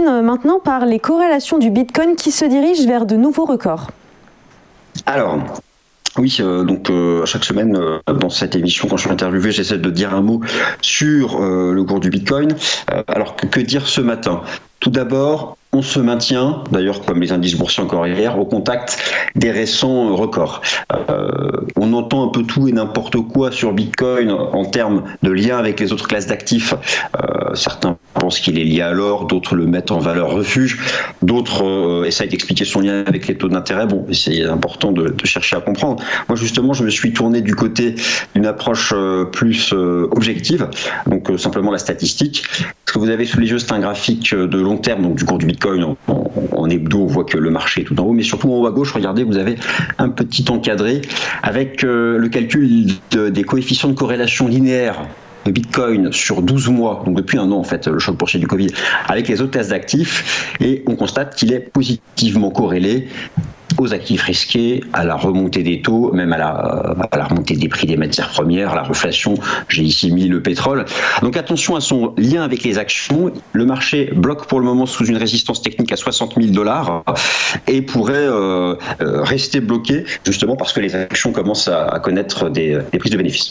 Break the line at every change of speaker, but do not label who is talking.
termine maintenant par les corrélations du Bitcoin qui se dirigent vers de nouveaux records.
Alors, oui, chaque semaine dans cette émission, quand je suis interviewé, j'essaie de dire un mot sur le cours du Bitcoin. Alors que dire ce matin ? Tout d'abord, on se maintient, d'ailleurs comme les indices boursiers encore hier, au contact des récents records. On entend un peu tout et n'importe quoi sur Bitcoin en termes de lien avec les autres classes d'actifs. Certains pensent qu'il est lié à l'or, d'autres le mettent en valeur refuge, d'autres essayent d'expliquer son lien avec les taux d'intérêt. Bon, c'est important de chercher à comprendre. Moi, justement, je me suis tourné du côté d'une approche plus objective, donc simplement la statistique. Ce que vous avez sous les yeux, c'est un graphique de long terme, donc du cours du Bitcoin en hebdo, on voit que le marché est tout en haut, mais surtout en haut à gauche, regardez, vous avez un petit encadré avec le calcul des coefficients de corrélation linéaire de Bitcoin sur 12 mois, donc depuis un an en fait, le choc boursier du Covid, avec les autres classes d'actifs, et on constate qu'il est positivement corrélé aux actifs risqués, à la remontée des taux, même à la remontée des prix des matières premières, à la reflation. J'ai ici mis le pétrole. Donc attention à son lien avec les actions. Le marché bloque pour le moment sous une résistance technique à 60 000 $ et pourrait rester bloqué justement parce que les actions commencent à connaître des prises de bénéfices.